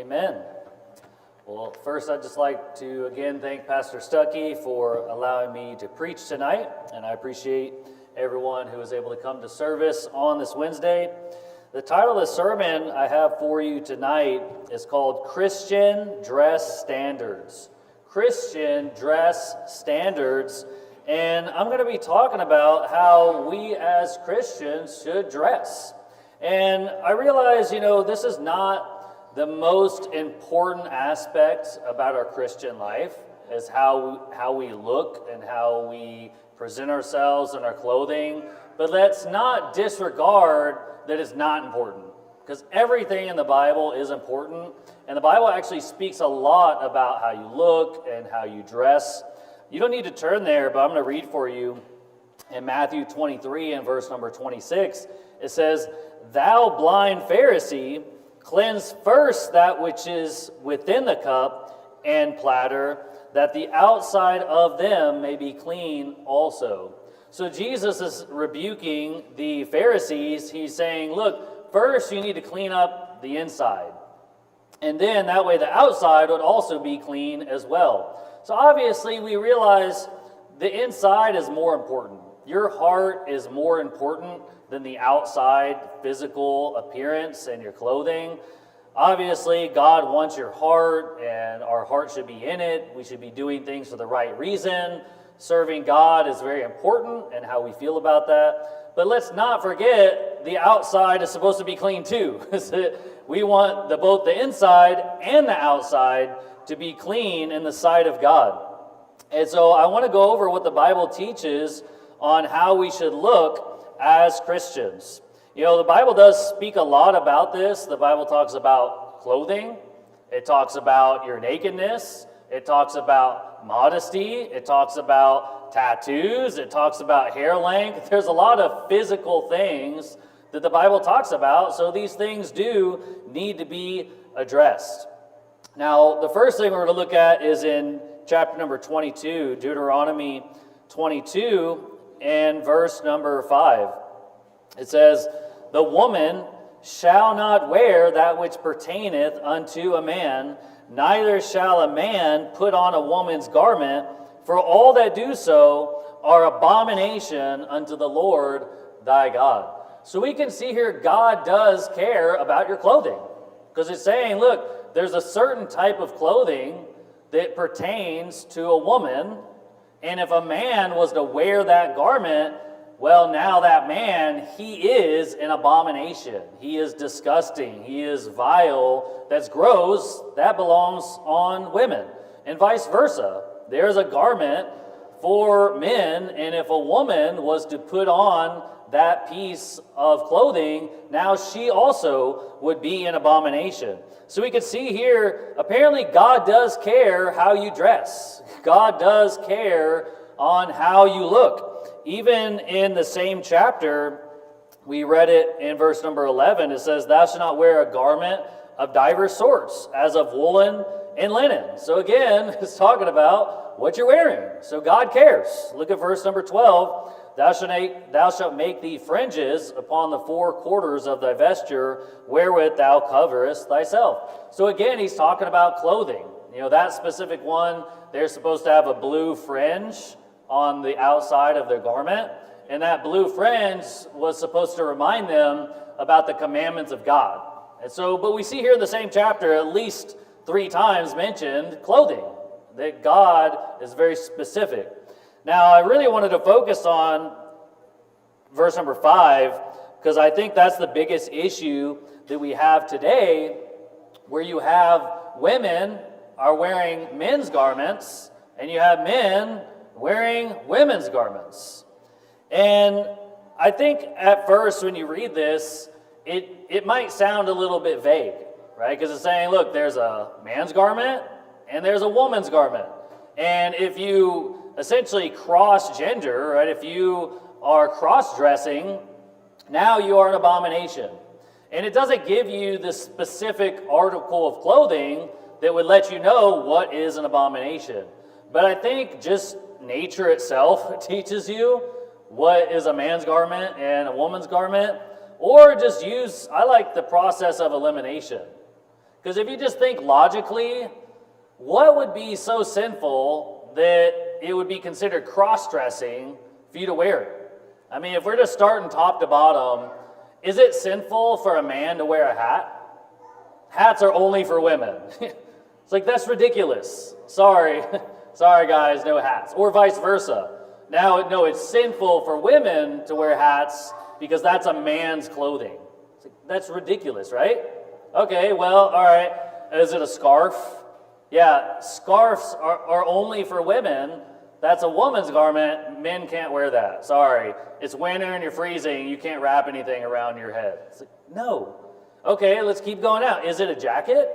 Amen. Well, first I'd just like to again thank Pastor Stuckey for allowing me to preach tonight, and I appreciate everyone who was able to come to service on this Wednesday. The title of the sermon I have for you tonight is called Christian Dress Standards. Christian Dress Standards, and I'm going to be talking about how we as Christians should dress. And I realize, this is not the most important aspect about our Christian life, is how we look and how we present ourselves in our clothing. But let's not disregard that it's not important, because everything in the Bible is important, and the Bible actually speaks a lot about how you look and how you dress. You don't need to turn there, but I'm going to read for you in Matthew 23 and verse number 26. It says, "Thou blind Pharisee, cleanse first that which is within the cup and platter, that the outside of them may be clean also." So Jesus is rebuking the Pharisees. He's saying, look, first you need to clean up the inside. And then that way the outside would also be clean as well. So obviously we realize the inside is more important. Your heart is more important than the outside physical appearance and your clothing. Obviously, God wants your heart, and our heart should be in it. We should be doing things for the right reason. Serving God is very important, and how we feel about that. But let's not forget the outside is supposed to be clean too. We want both the inside and the outside to be clean in the sight of God. And so I want to go over what the Bible teaches on how we should look as Christians. The Bible does speak a lot about this. The Bible talks about clothing. It talks about your nakedness. It talks about modesty. It talks about tattoos. It talks about hair length. There's a lot of physical things that the Bible talks about, so these things do need to be addressed. Now, the first thing we're going to look at is in chapter number 22, Deuteronomy 22, and verse number 5. It says, "The woman shall not wear that which pertaineth unto a man, neither shall a man put on a woman's garment, for all that do so are abomination unto the Lord thy God." So we can see here God does care about your clothing, because it's saying, look, there's a certain type of clothing that pertains to a woman, and if a man was to wear that garment, well, now that man, he is an abomination. He is disgusting. He is vile. That's gross. That belongs on women. And vice versa. There's a garment for men, and if a woman was to put on that piece of clothing, now she also would be an abomination. So we can see here, apparently God does care how you dress. God does care on how you look. Even in the same chapter, we read it in verse number 11. It says, "Thou shalt not wear a garment of divers sorts, as of woolen and linen." So again, it's talking about what you're wearing. So God cares. Look at verse number 12. Thou shalt make thee fringes upon the four quarters of thy vesture, wherewith thou coverest thyself. So again, he's talking about clothing. That specific one, they're supposed to have a blue fringe on the outside of their garment. And that blue fringe was supposed to remind them about the commandments of God. And so, but we see here in the same chapter, at least 3 times mentioned clothing, that God is very specific. Now, I really wanted to focus on verse number 5, because I think that's the biggest issue that we have today, where you have women are wearing men's garments, and you have men wearing women's garments. And I think at first when you read this, it might sound a little bit vague, right? Because it's saying, look, there's a man's garment and there's a woman's garment. And if you essentially cross-gender, right? If you are cross-dressing, now you are an abomination. And it doesn't give you the specific article of clothing that would let you know what is an abomination. But I think just nature itself teaches you what is a man's garment and a woman's garment. Or just I like the process of elimination. Because if you just think logically, what would be so sinful that it would be considered cross-dressing for you to wear it? I mean, if we're just starting top to bottom, is it sinful for a man to wear a hat? Hats are only for women. It's like, that's ridiculous. Sorry. Sorry, guys, no hats. Or vice versa. Now, no, it's sinful for women to wear hats because that's a man's clothing. It's like, that's ridiculous, right? Okay, well, all right. Is it a scarf? Yeah, scarves are only for women. That's a woman's garment. Men can't wear that. Sorry. It's winter and you're freezing. You can't wrap anything around your head. It's like, no. Okay, let's keep going out. Is it a jacket?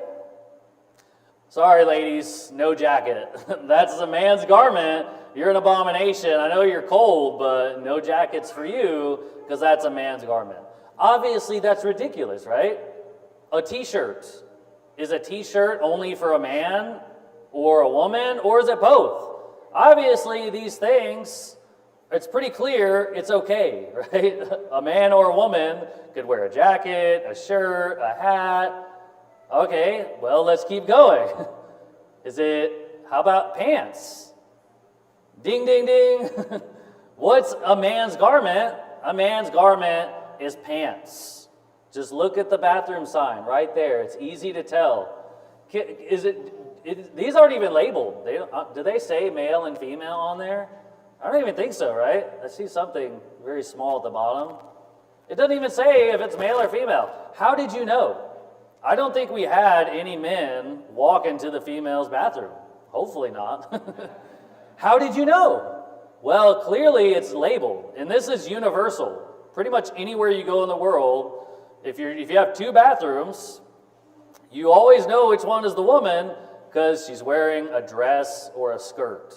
Sorry, ladies, no jacket. That's a man's garment. You're an abomination. I know you're cold, but no jackets for you because that's a man's garment. Obviously, that's ridiculous, right? A t-shirt. Is a t-shirt only for a man or a woman, or is it both? Obviously, these things, it's pretty clear it's okay, right? A man or a woman could wear a jacket, a shirt, a hat. Okay, well, let's keep going. How about pants? Ding, ding, ding. What's a man's garment? A man's garment is pants. Just look at the bathroom sign right there. It's easy to tell. These aren't even labeled. Do they say male and female on there? I don't even think so, right? I see something very small at the bottom. It doesn't even say if it's male or female. How did you know? I don't think we had any men walk into the female's bathroom. Hopefully not. How did you know? Well, clearly it's labeled, and this is universal. Pretty much anywhere you go in the world, if you have two bathrooms, you always know which one is the woman because she's wearing a dress or a skirt.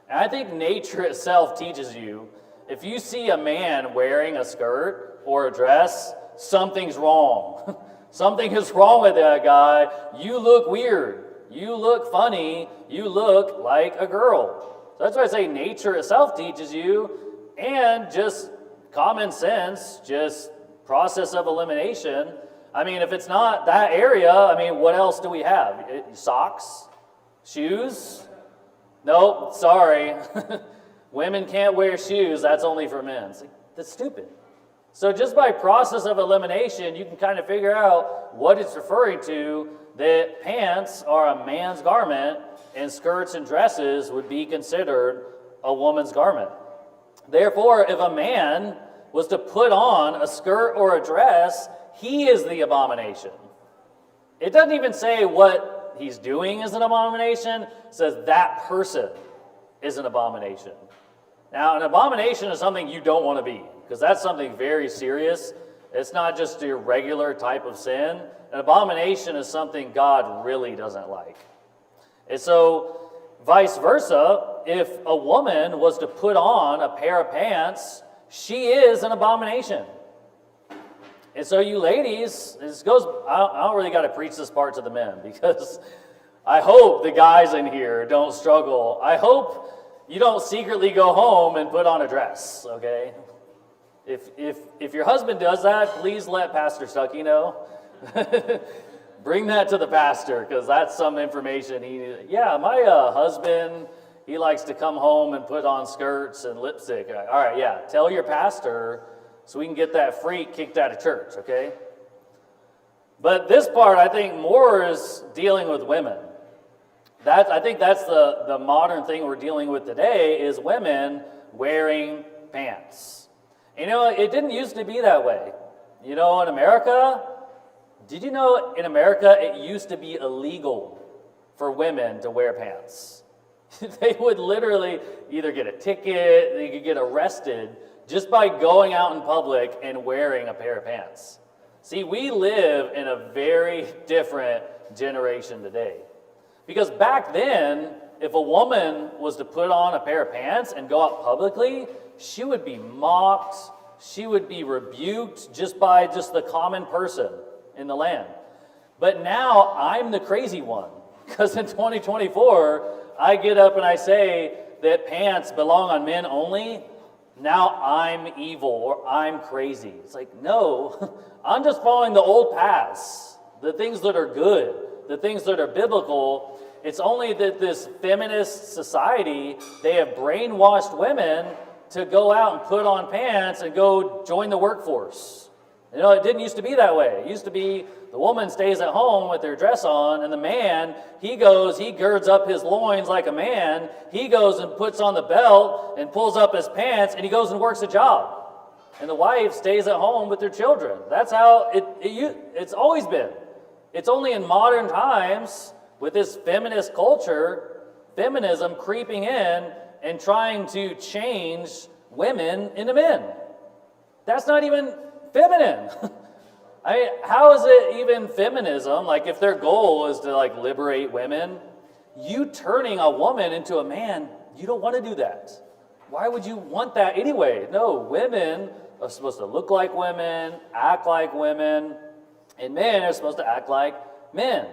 And I think nature itself teaches you, if you see a man wearing a skirt or a dress, something's wrong. Something is wrong with that guy. You look weird. You look funny. You look like a girl. So that's why I say nature itself teaches you, and just common sense, just process of elimination. I mean, if it's not that area, I mean, what else do we have? Socks? Shoes? Nope, sorry. Women can't wear shoes. That's only for men. It's like, that's stupid. So just by process of elimination, you can kind of figure out what it's referring to, that pants are a man's garment and skirts and dresses would be considered a woman's garment. Therefore, if a man was to put on a skirt or a dress, he is the abomination. It doesn't even say what he's doing is an abomination. It says that person is an abomination. Now, an abomination is something you don't want to be, because that's something very serious. It's not just your regular type of sin. An abomination is something God really doesn't like. And so, vice versa, if a woman was to put on a pair of pants, she is an abomination. And so you ladies, I don't really got to preach this part to the men, because I hope the guys in here don't struggle. I hope you don't secretly go home and put on a dress, okay? If your husband does that, please let Pastor Stuckey know. Bring that to the pastor, because that's some information he needs. Yeah, my husband, he likes to come home and put on skirts and lipstick. All right, yeah, tell your pastor so we can get that freak kicked out of church, okay? But this part, I think, more is dealing with women. I think that's the modern thing we're dealing with today, is women wearing pants. You know, it didn't used to be that way. You know, in America, did you know in America it used to be illegal for women to wear pants? They would literally either get a ticket, they could get arrested just by going out in public and wearing a pair of pants. See, we live in a very different generation today. Because back then, if a woman was to put on a pair of pants and go out publicly, she would be mocked, she would be rebuked just by the common person in the land. But now I'm the crazy one, because in 2024, I get up and I say that pants belong on men only. Now I'm evil or I'm crazy. It's like, no, I'm just following the old paths, the things that are good. the things that are biblical. It's only that this feminist society, they have brainwashed women to go out and put on pants and go join the workforce. You know, it didn't used to be that way. It used to be the woman stays at home with her dress on, and the man, he girds up his loins like a man, he goes and puts on the belt and pulls up his pants, and he goes and works a job. And the wife stays at home with their children. That's how it's always been. It's only in modern times, with this feminist culture, feminism creeping in and trying to change women into men. That's not even feminine. I mean, how is it even feminism? Like, if their goal is to like liberate women, you turning a woman into a man, you don't want to do that. Why would you want that anyway? No, women are supposed to look like women, act like women, and men are supposed to act like men.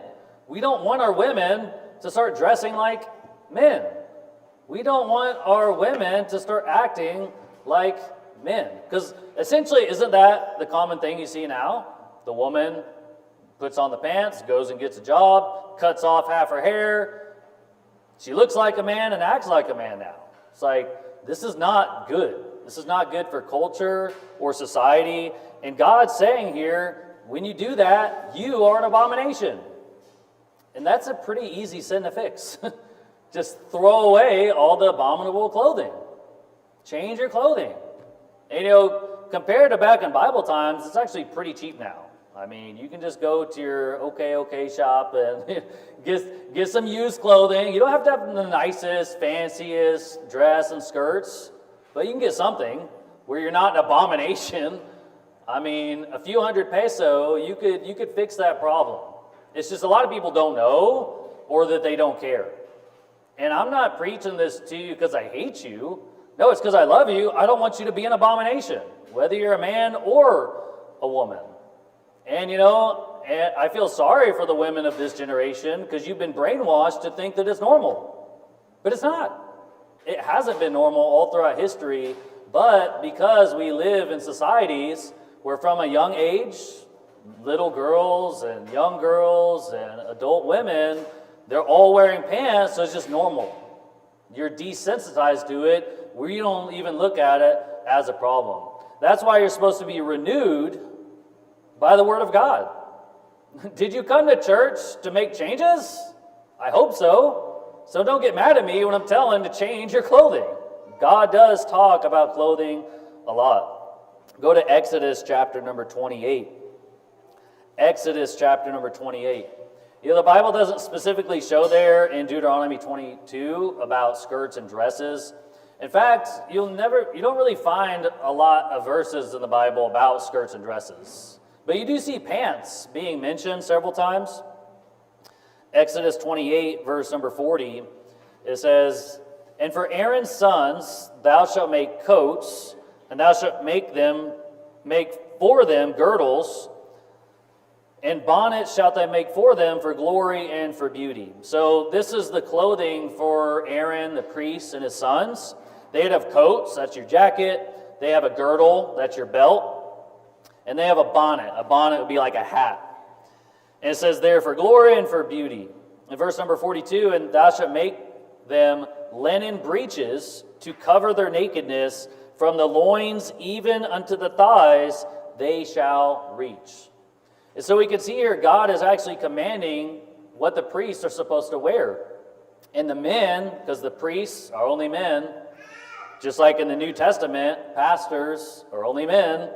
We don't want our women to start dressing like men. We don't want our women to start acting like men. Because essentially, isn't that the common thing you see now? The woman puts on the pants, goes and gets a job, cuts off half her hair. She looks like a man and acts like a man now. It's like, this is not good. This is not good for culture or society. And God's saying here, when you do that, you are an abomination. And that's a pretty easy sin to fix. Just throw away all the abominable clothing. Change your clothing. And you know, compared to back in Bible times, it's actually pretty cheap now. I mean, you can just go to your OK shop and get some used clothing. You don't have to have the nicest, fanciest dress and skirts, but you can get something where you're not an abomination. I mean, a few hundred peso, you could fix that problem. It's just a lot of people don't know, or that they don't care. And I'm not preaching this to you because I hate you. No, it's because I love you. I don't want you to be an abomination, whether you're a man or a woman. And you know, and I feel sorry for the women of this generation because you've been brainwashed to think that it's normal. But it's not. It hasn't been normal all throughout history, but because we live in societies where from a young age, little girls and young girls and adult women, they're all wearing pants, so it's just normal. You're desensitized to it, where you don't even look at it as a problem. That's why you're supposed to be renewed by the Word of God. Did you come to church to make changes? I hope so. So don't get mad at me when I'm telling to change your clothing. God does talk about clothing a lot. Go to Exodus chapter number 28. Exodus chapter number 28. You know, the Bible doesn't specifically show there in Deuteronomy 22 about skirts and dresses. In fact, you don't really find a lot of verses in the Bible about skirts and dresses. But you do see pants being mentioned several times. Exodus 28, verse number 40, it says, "And for Aaron's sons thou shalt make coats, and thou shalt make for them girdles, and bonnets shalt thou make for them for glory and for beauty." So this is the clothing for Aaron, the priest, and his sons. They'd have coats, that's your jacket. They have a girdle, that's your belt. And they have a bonnet. A bonnet would be like a hat. And it says there, for glory and for beauty. In verse number 42, "And thou shalt make them linen breeches to cover their nakedness, from the loins even unto the thighs they shall reach." And so we can see here, God is actually commanding what the priests are supposed to wear. And the men, because the priests are only men, just like in the New Testament, pastors are only men,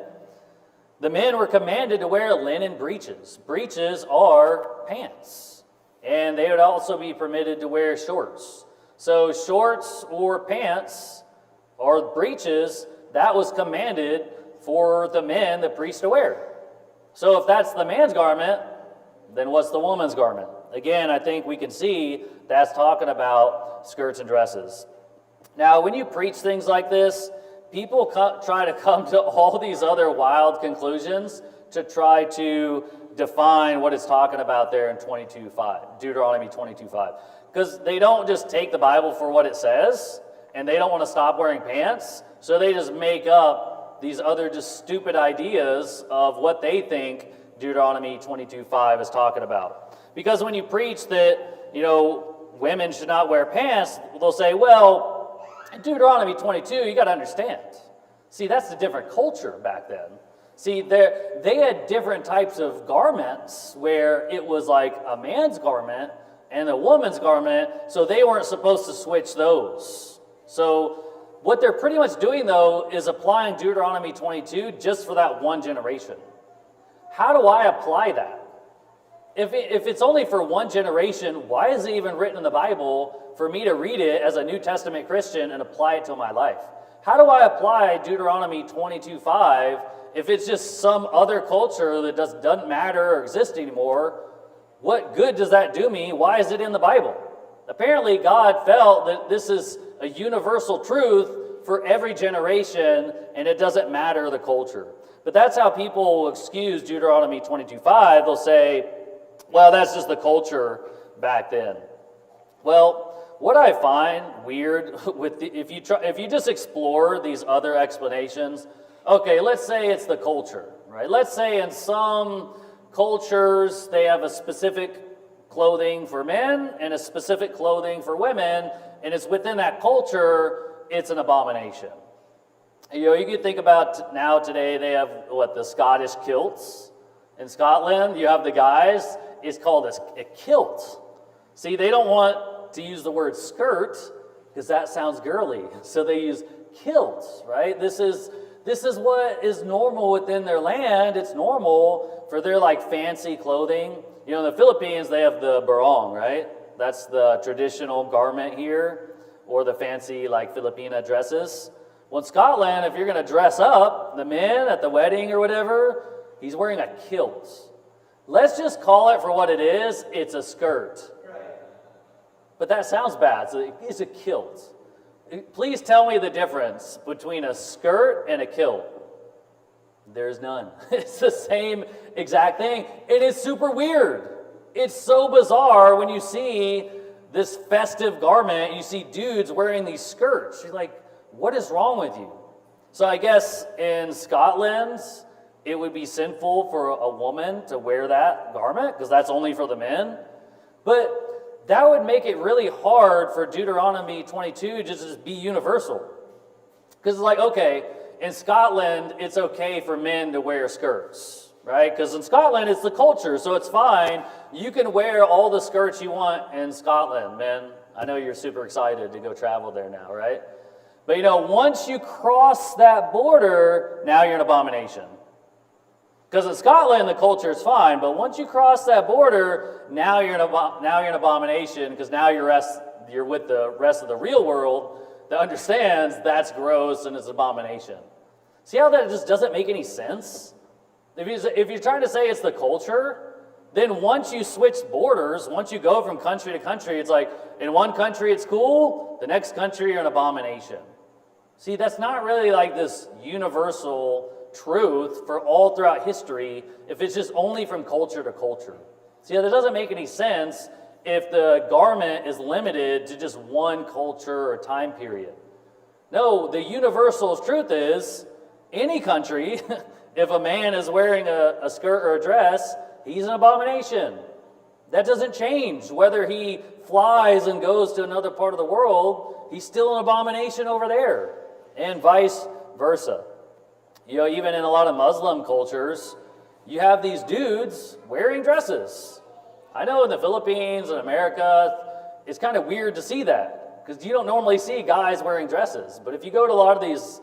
the men were commanded to wear linen breeches. Breeches are pants. And they would also be permitted to wear shorts. So shorts or pants or breeches, that was commanded for the men, the priests, to wear. So if that's the man's garment, then what's the woman's garment? Again, I think we can see that's talking about skirts and dresses. Now, when you preach things like this, people try to come to all these other wild conclusions to try to define what it's talking about there in 22:5, Deuteronomy 22:5. Because they don't just take the Bible for what it says, and they don't want to stop wearing pants, so they just make up these other just stupid ideas of what they think Deuteronomy 22:5 is talking about. Because when you preach that, women should not wear pants, they'll say, well, in Deuteronomy 22, you got to understand. See, that's a different culture back then. See, they had different types of garments where it was like a man's garment and a woman's garment, so they weren't supposed to switch those. So what they're pretty much doing, though, is applying Deuteronomy 22 just for that one generation. How do I apply that? If it's only for one generation, why is it even written in the Bible for me to read it as a New Testament Christian and apply it to my life? How do I apply Deuteronomy 22:5 if it's just some other culture that doesn't matter or exist anymore? What good does that do me? Why is it in the Bible? Apparently, God felt that this is a universal truth for every generation, and it doesn't matter the culture. But that's how people will excuse Deuteronomy 22:5. They'll say, well, that's just the culture back then. Well, what I find weird if you just explore these other explanations, okay, let's say it's the culture, right? Let's say in some cultures they have a specific clothing for men and a specific clothing for women, and it's within that culture, it's an abomination. You can think about now today, they have the Scottish kilts. In Scotland, you have the guys, it's called a kilt. See, they don't want to use the word skirt because that sounds girly. So they use kilts, right? This is what is normal within their land. It's normal for their fancy clothing. In the Philippines, they have the barong, right? That's the traditional garment here, or the fancy Filipina dresses. Well, in Scotland, if you're going to dress up, the men at the wedding or whatever, he's wearing a kilt. Let's just call it for what it is. It's a skirt. But that sounds bad. So it's a kilt. Please tell me the difference between a skirt and a kilt. There's none. It's the same exact thing. It is super weird. It's so bizarre when you see this festive garment, you see dudes wearing these skirts. You're like, what is wrong with you? So I guess in Scotland, it would be sinful for a woman to wear that garment because that's only for the men. But that would make it really hard for Deuteronomy 22 to just be universal. Because it's okay, in Scotland, it's okay for men to wear skirts, right? Because in Scotland, it's the culture, so it's fine. You can wear all the skirts you want in Scotland, man. I know you're super excited to go travel there now, right? But once you cross that border, now you're an abomination. Because in Scotland, the culture is fine, but once you cross that border, now you're an abomination, because now you're with the rest of the real world that understands that's gross and it's an abomination. See how that just doesn't make any sense? If you're trying to say it's the culture, then once you switch borders, once you go from country to country, it's in one country it's cool, the next country you're an abomination. See, that's not really this universal truth for all throughout history if it's just only from culture to culture. See, that doesn't make any sense if the garment is limited to just one culture or time period. No, the universal truth is any country, if a man is wearing a skirt or a dress, he's an abomination. That doesn't change whether he flies and goes to another part of the world, he's still an abomination over there, and vice versa. Even in a lot of Muslim cultures, you have these dudes wearing dresses. I know in the Philippines and America, it's kind of weird to see that because you don't normally see guys wearing dresses. But if you go to a lot of these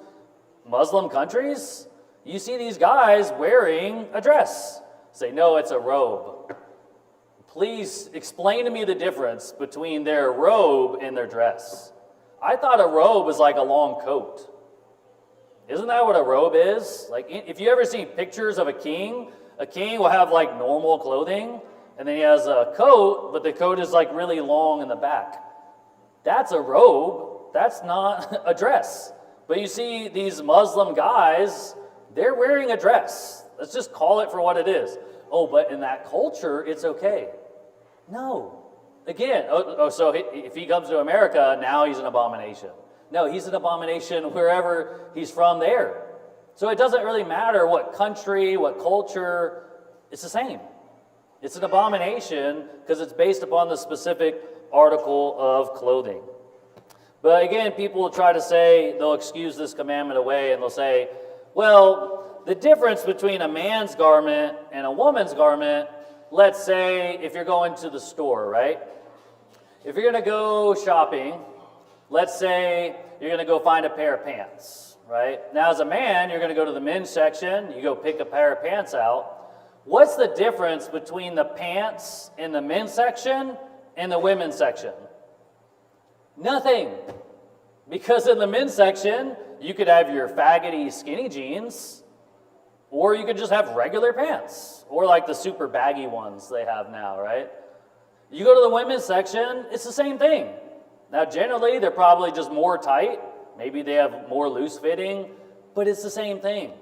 Muslim countries, you see these guys wearing a dress. Say, no, it's a robe. Please explain to me the difference between their robe and their dress. I thought a robe was like a long coat. Isn't that what a robe is? If you ever see pictures of a king will have normal clothing, and then he has a coat, but the coat is really long in the back. That's a robe. That's not a dress. But you see these Muslim guys, they're wearing a dress. Let's just call it for what it is. Oh, but in that culture, it's okay. No. Again, so if he comes to America, now he's an abomination. No, he's an abomination wherever he's from there. So it doesn't really matter what country, what culture, it's the same. It's an abomination because it's based upon the specific article of clothing. But again, people will try to say, they'll excuse this commandment away and they'll say, well, the difference between a man's garment and a woman's garment, let's say if you're going to the store, right? If you're going to go shopping, let's say you're going to go find a pair of pants, right? Now as a man, you're going to go to the men's section, you go pick a pair of pants out. What's the difference between the pants in the men's section and the women's section? Nothing. Because in the men's section, you could have your faggoty skinny jeans, or you could just have regular pants, or like the super baggy ones they have now, right? You go to the women's section, it's the same thing. Now generally, they're probably just more tight. Maybe they have more loose fitting, but it's the same thing.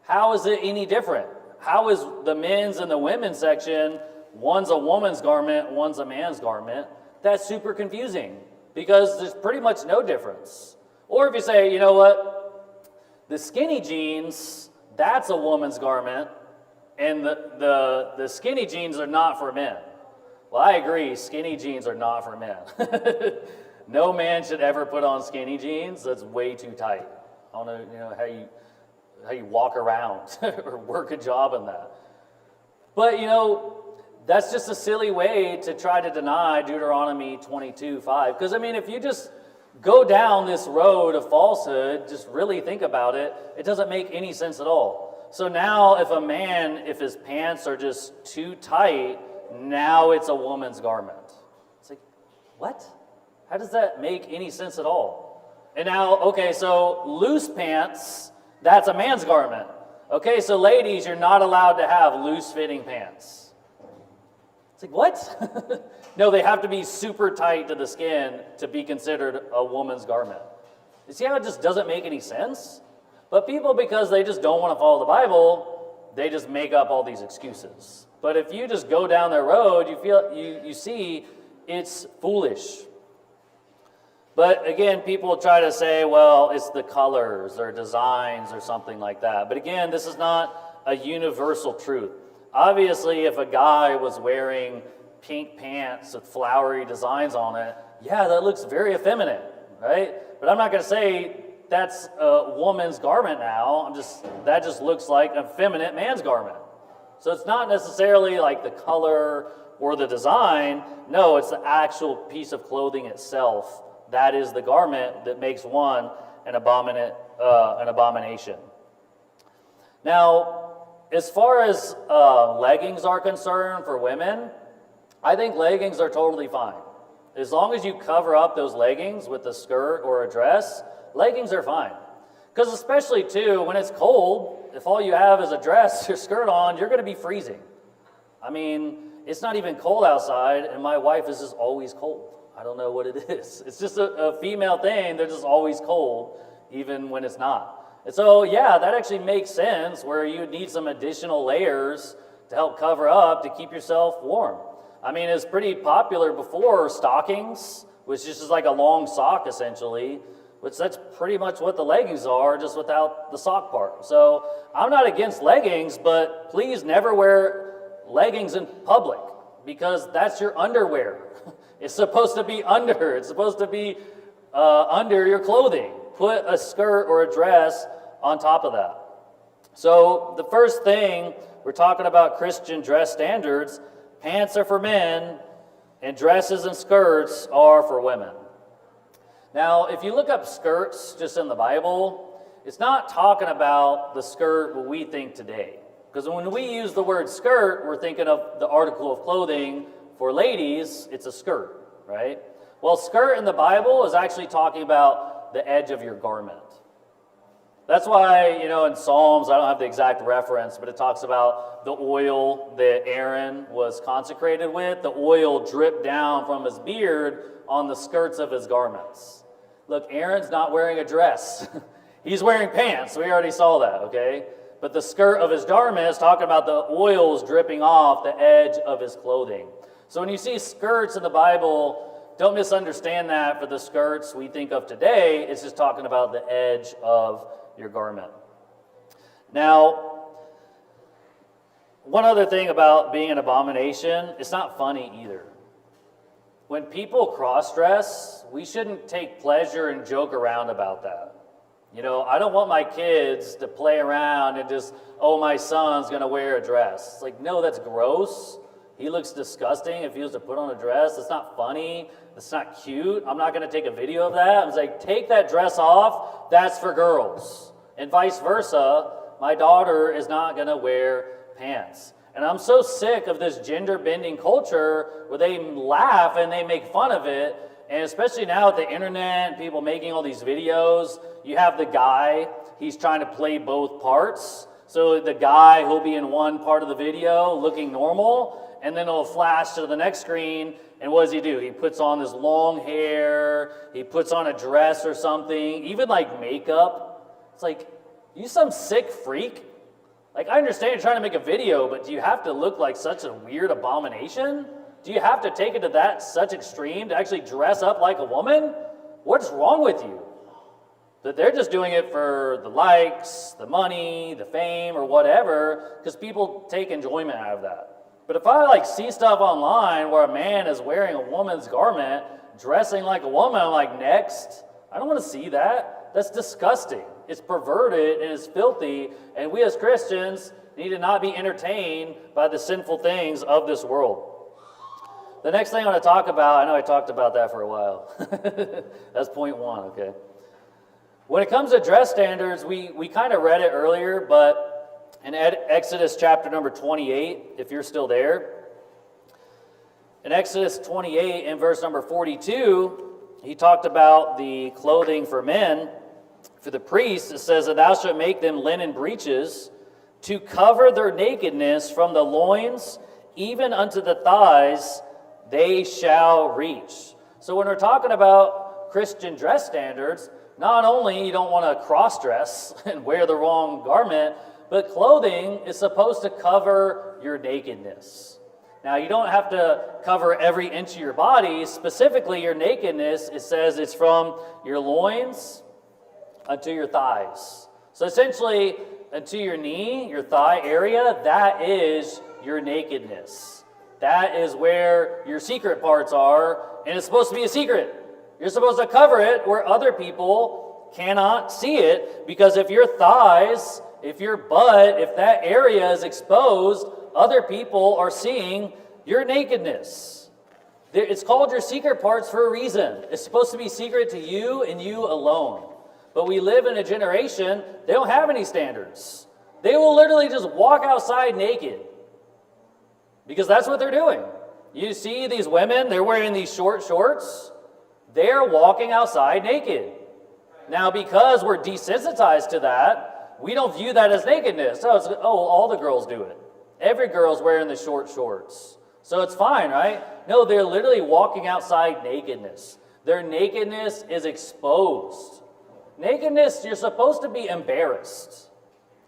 How is it any different? How is the men's and the women's section, one's a woman's garment, one's a man's garment? That's super confusing because there's pretty much no difference. Or if you say, you know what, the skinny jeans, that's a woman's garment, and the skinny jeans are not for men. Well, I agree, skinny jeans are not for men. No man should ever put on skinny jeans. That's way too tight. I don't know, how you walk around or work a job in that. But, that's just a silly way to try to deny Deuteronomy 22:5. Because, if you just go down this road of falsehood, just really think about it, it doesn't make any sense at all. So now if his pants are just too tight, now it's a woman's garment. It's like, what? How does that make any sense at all? And now, okay, so loose pants, that's a man's garment. Okay, so ladies, you're not allowed to have loose-fitting pants. It's like, what? No, they have to be super tight to the skin to be considered a woman's garment. You see how it just doesn't make any sense? But people, because they just don't want to follow the Bible, they just make up all these excuses. But if you just go down their road, you see it's foolish. But again, people try to say, well, it's the colors or designs or something like that. But again, this is not a universal truth. Obviously, if a guy was wearing pink pants with flowery designs on it, yeah, that looks very effeminate, right? But I'm not going to say that's a woman's garment now. That just looks like an effeminate man's garment. So it's not necessarily like the color or the design. No, it's the actual piece of clothing itself. That is the garment that makes one an abomination. Now, as far as leggings are concerned for women, I think leggings are totally fine. As long as you cover up those leggings with a skirt or a dress, leggings are fine. Because especially too, when it's cold, if all you have is a dress or skirt on, you're going to be freezing. It's not even cold outside, and my wife is just always cold. I don't know what it is. It's just a female thing. They're just always cold, even when it's not. And so, yeah, that actually makes sense where you need some additional layers to help cover up to keep yourself warm. It's pretty popular before stockings, which is just like a long sock essentially, which that's pretty much what the leggings are, just without the sock part. So I'm not against leggings, but please never wear leggings in public because that's your underwear. It's supposed to be under. It's supposed to be under your clothing. Put a skirt or a dress on top of that. So the first thing, we're talking about Christian dress standards. Pants are for men, and dresses and skirts are for women. Now, if you look up skirts just in the Bible, it's not talking about the skirt what we think today. Because when we use the word skirt, we're thinking of the article of clothing. For ladies, it's a skirt, right? Well, skirt in the Bible is actually talking about the edge of your garment. That's why, in Psalms, I don't have the exact reference, but it talks about the oil that Aaron was consecrated with. The oil dripped down from his beard on the skirts of his garments. Look, Aaron's not wearing a dress. He's wearing pants. We already saw that, okay? But the skirt of his garment is talking about the oils dripping off the edge of his clothing. So when you see skirts in the Bible, don't misunderstand that for the skirts we think of today. It's just talking about the edge of your garment. Now, One other thing about being an abomination, it's not funny either. When people cross-dress, we shouldn't take pleasure and joke around about that. You know, I don't want my kids to play around and just, oh, my son's going to wear a dress. It's like, no, that's gross. He looks disgusting if he was to put on a dress. It's not funny. It's not cute. I'm not going to take a video of that. I was like, take that dress off. That's for girls. And vice versa, my daughter is not going to wear pants. And I'm so sick of this gender-bending culture where they laugh and they make fun of it. And especially now with the internet, people making all these videos, you have the guy, he's trying to play both parts. So the guy, he'll be in one part of the video looking normal, and then it'll flash to the next screen, and what does he do? He puts on this long hair, he puts on a dress or something, even like makeup. It's like, you some sick freak? Like, I understand you're trying to make a video, but do you have to look like such a weird abomination? Do you have to take it to that such extreme to actually dress up like a woman? What's wrong with you? That they're just doing it for the likes, the money, the fame, or whatever, because people take enjoyment out of that. But if I see stuff online where a man is wearing a woman's garment, dressing like a woman, I'm like, next. I don't want to see that. That's disgusting. It's perverted and it's filthy, and we as Christians need to not be entertained by the sinful things of this world. The next thing I want to talk about, I know I talked about that for a while. That's point one, okay? When it comes to dress standards, we kind of read it earlier, but in Exodus chapter number 28, if you're still there, in Exodus 28 in verse number 42, he talked about the clothing for men. For the priests, it says that thou shalt make them linen breeches to cover their nakedness from the loins even unto the thighs they shall reach. So when we're talking about Christian dress standards, not only you don't want to cross-dress and wear the wrong garment, but clothing is supposed to cover your nakedness. Now, you don't have to cover every inch of your body. Specifically, your nakedness, it says it's from your loins unto your thighs. So essentially, unto your knee, your thigh area, that is your nakedness. That is where your secret parts are, and it's supposed to be a secret. You're supposed to cover it where other people cannot see it, because if your thighs, if your butt, if that area is exposed, other people are seeing your nakedness. It's called your secret parts for a reason. It's supposed to be secret to you and you alone. But we live in a generation, they don't have any standards. They will literally just walk outside naked. Because that's what they're doing. You see these women, they're wearing these short shorts. They're walking outside naked. Now, because we're desensitized to that, we don't view that as nakedness. Oh, all the girls do it. Every girl's wearing the short shorts. So it's fine, right? No, they're literally walking outside nakedness. Their nakedness is exposed. Nakedness, you're supposed to be embarrassed.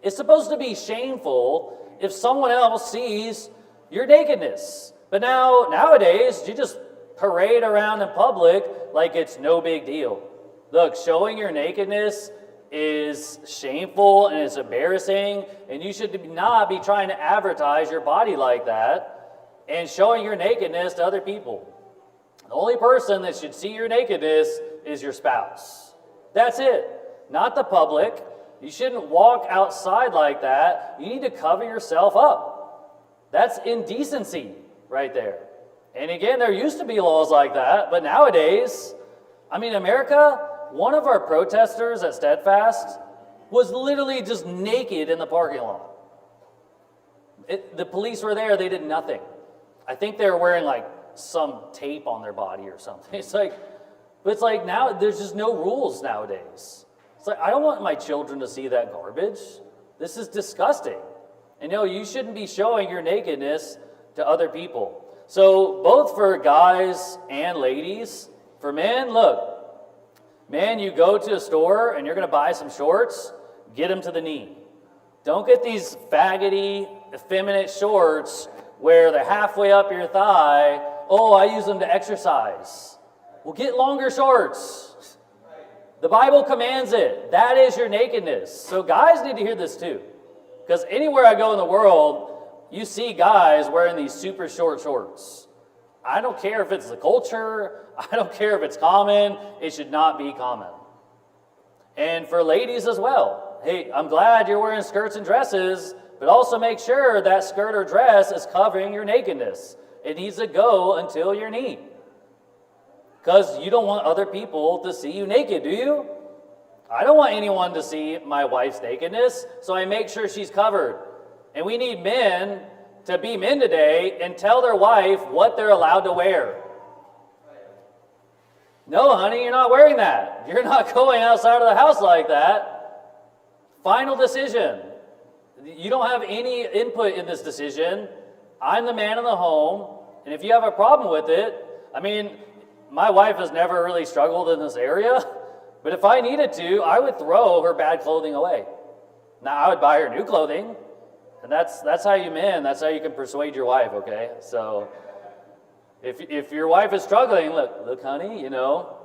It's supposed to be shameful if someone else sees your nakedness. But nowadays, you just parade around in public like it's no big deal. Look, showing your nakedness is shameful and it's embarrassing, and you should not be trying to advertise your body like that and showing your nakedness to other people. The only person that should see your nakedness is your spouse. That's it. Not the public. You shouldn't walk outside like that. You need to cover yourself up. That's indecency right there. And again, there used to be laws like that, but nowadays, America, one of our protesters at Steadfast was literally just naked in the parking lot. The police were there, they did nothing. I think they were wearing some tape on their body or something. It's like now, there's just no rules nowadays. It's like, I don't want my children to see that garbage. This is disgusting. And you shouldn't be showing your nakedness to other people. So both for guys and ladies, for men, look, man, you go to a store and you're going to buy some shorts, get them to the knee. Don't get these faggoty, effeminate shorts where they're halfway up your thigh. Oh, I use them to exercise. Well, get longer shorts. The Bible commands it. That is your nakedness. So guys need to hear this too. Because anywhere I go in the world, you see guys wearing these super short shorts. I don't care if it's the culture, I don't care if it's common, it should not be common. And for ladies as well, hey, I'm glad you're wearing skirts and dresses, but also make sure that skirt or dress is covering your nakedness. It needs to go until your knee. Because you don't want other people to see you naked, do you? I don't want anyone to see my wife's nakedness, so I make sure she's covered. And we need men to be men today and tell their wife what they're allowed to wear. No, honey, you're not wearing that. You're not going outside of the house like that. Final decision. You don't have any input in this decision. I'm the man in the home, and if you have a problem with it, I mean, my wife has never really struggled in this area, but if I needed to, I would throw her bad clothing away. Now, I would buy her new clothing, and that's how you men, that's how you can persuade your wife, okay? So, if your wife is struggling, look, honey, you know,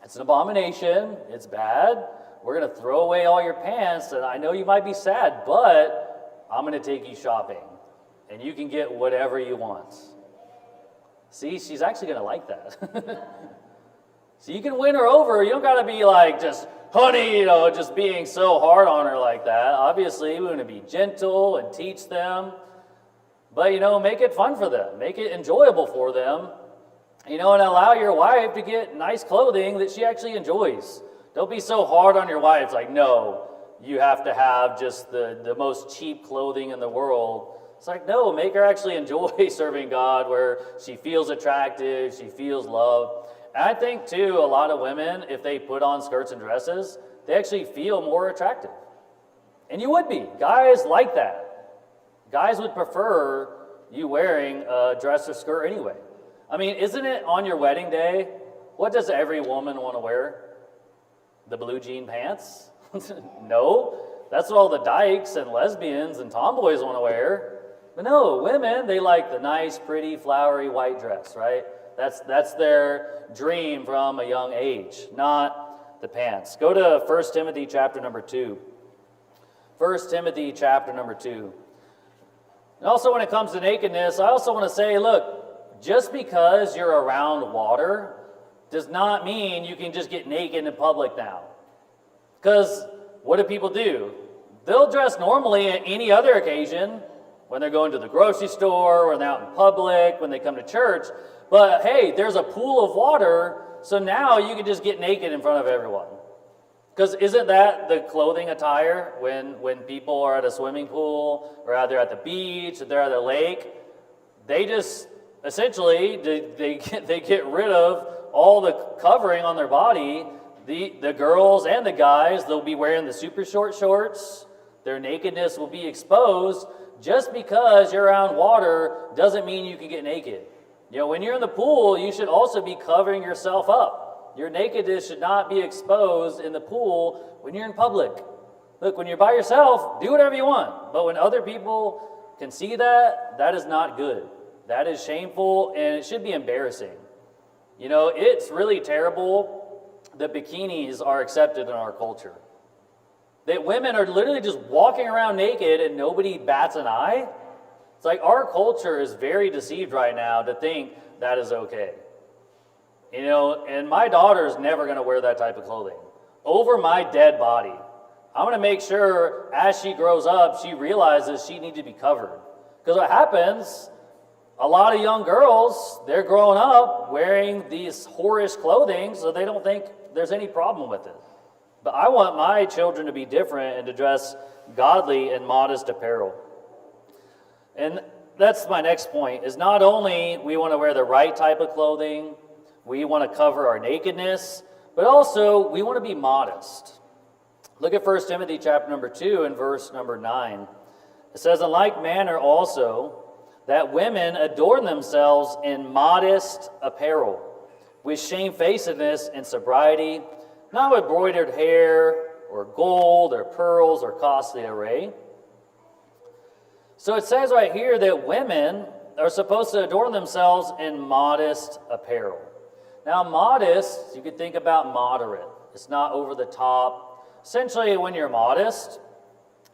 it's an abomination, it's bad, we're going to throw away all your pants, and I know you might be sad, but I'm going to take you shopping, and you can get whatever you want. See, she's actually going to like that. So you can win her over. You don't got to be like just, honey, you know, just being so hard on her like that. Obviously, we want to be gentle and teach them. But, you know, make it fun for them. Make it enjoyable for them. You know, and allow your wife to get nice clothing that she actually enjoys. Don't be so hard on your wife. It's like, no, you have to have just the most cheap clothing in the world. It's like, no, make her actually enjoy serving God where she feels attractive, she feels loved. And I think, too, a lot of women, if they put on skirts and dresses, they actually feel more attractive. And you would be. Guys like that. Guys would prefer you wearing a dress or skirt anyway. I mean, isn't it on your wedding day? What does every woman want to wear? The blue jean pants? No. That's what all the dykes and lesbians and tomboys want to wear. But no, women, they like the nice, pretty, flowery white dress, right? That's their dream from a young age, not the pants. Go to 1 Timothy chapter number 2. 1 Timothy chapter number 2. And also when it comes to nakedness, I also want to say, look, just because you're around water does not mean you can just get naked in public now. Because what do people do? They'll dress normally at any other occasion, when they're going to the grocery store, when they're out in public, when they come to church. But hey, there's a pool of water, so now you can just get naked in front of everyone. Because isn't that the clothing attire when people are at a swimming pool, or either at the beach, or they're at a lake? They just, essentially, they get rid of all the covering on their body. The girls and the guys, they'll be wearing the super short shorts. Their nakedness will be exposed. Just because you're around water doesn't mean you can get naked. You know, when you're in the pool, you should also be covering yourself up. Your nakedness should not be exposed in the pool when you're in public. Look, when you're by yourself, do whatever you want. But when other people can see that, that is not good. That is shameful, and it should be embarrassing. You know, it's really terrible that bikinis are accepted in our culture. That women are literally just walking around naked and nobody bats an eye. It's like our culture is very deceived right now to think that is okay. You know, and my daughter's never going to wear that type of clothing. Over my dead body. I'm going to make sure as she grows up, she realizes she needs to be covered. Because what happens, a lot of young girls, they're growing up wearing these whorish clothing, so they don't think there's any problem with it. But I want my children to be different and to dress godly and modest apparel. And that's my next point, is not only we want to wear the right type of clothing, we want to cover our nakedness, but also we want to be modest. Look at 1 Timothy chapter number 2 and verse number 9. It says, in like manner also, that women adorn themselves in modest apparel, with shamefacedness and sobriety, not with broidered hair, or gold, or pearls, or costly array. So it says right here that women are supposed to adorn themselves in modest apparel. Now, modest, you could think about moderate. It's not over the top. Essentially, when you're modest,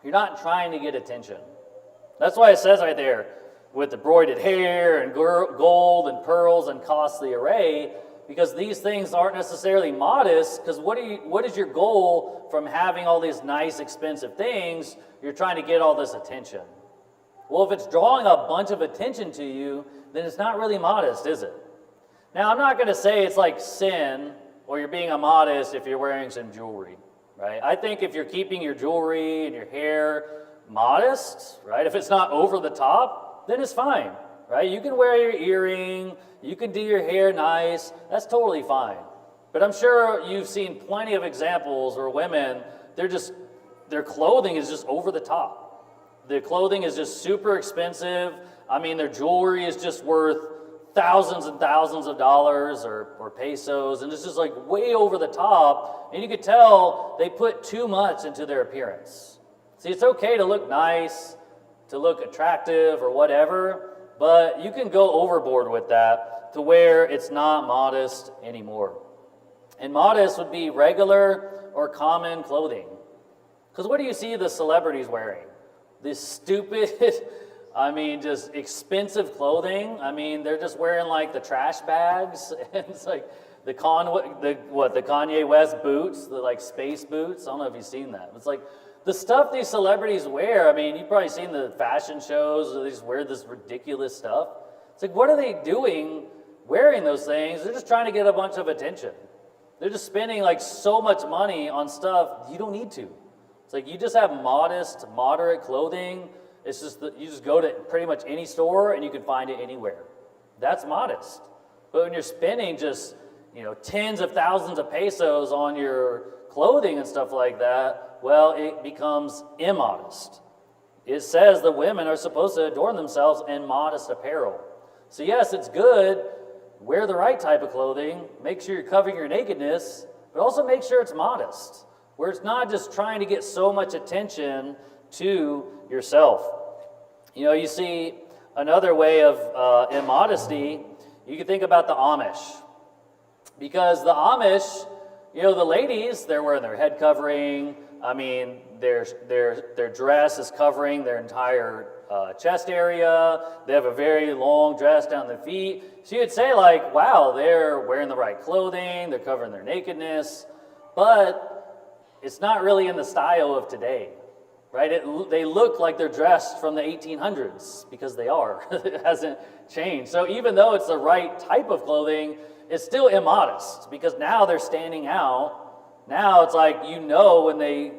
you're not trying to get attention. That's why it says right there, with the broided hair and gold and pearls and costly array, because these things aren't necessarily modest, because what is your goal from having all these nice, expensive things? You're trying to get all this attention. Well, if it's drawing a bunch of attention to you, then it's not really modest, is it? Now, I'm not going to say it's like sin or you're being immodest if you're wearing some jewelry, right? I think if you're keeping your jewelry and your hair modest, right? If it's not over the top, then it's fine, right? You can wear your earring, you can do your hair nice, that's totally fine. But I'm sure you've seen plenty of examples where women, their clothing is just over the top. Their clothing is just super expensive. I mean, their jewelry is just worth thousands and thousands of dollars or pesos, and it's just like way over the top, and you could tell they put too much into their appearance. See, it's okay to look nice, to look attractive or whatever, but you can go overboard with that to where it's not modest anymore. And modest would be regular or common clothing. Because what do you see the celebrities wearing? This stupid, just expensive clothing. I mean, they're just wearing like the trash bags, and it's like the Kanye West boots, the like space boots. I don't know if you've seen that. It's like the stuff these celebrities wear. I mean, you've probably seen the fashion shows where they just wear this ridiculous stuff. It's like, what are they doing wearing those things? They're just trying to get a bunch of attention. They're just spending like so much money on stuff you don't need to. It's like you just have modest, moderate clothing. It's just that you just go to pretty much any store and you can find it anywhere. That's modest. But when you're spending just, tens of thousands of pesos on your clothing and stuff like that, well, it becomes immodest. It says the women are supposed to adorn themselves in modest apparel. So yes, it's good. Wear the right type of clothing. Make sure you're covering your nakedness, but also make sure it's modest, where it's not just trying to get so much attention to yourself. You see another way of immodesty, you can think about the Amish. Because the Amish, the ladies, they're wearing their head covering. I mean, their dress is covering their entire chest area. They have a very long dress down their feet. So you'd say like, wow, they're wearing the right clothing, they're covering their nakedness, but it's not really in the style of today, right? They look like they're dressed from the 1800s because they are. It hasn't changed. So even though it's the right type of clothing, it's still immodest because now they're standing out. Now it's like, when they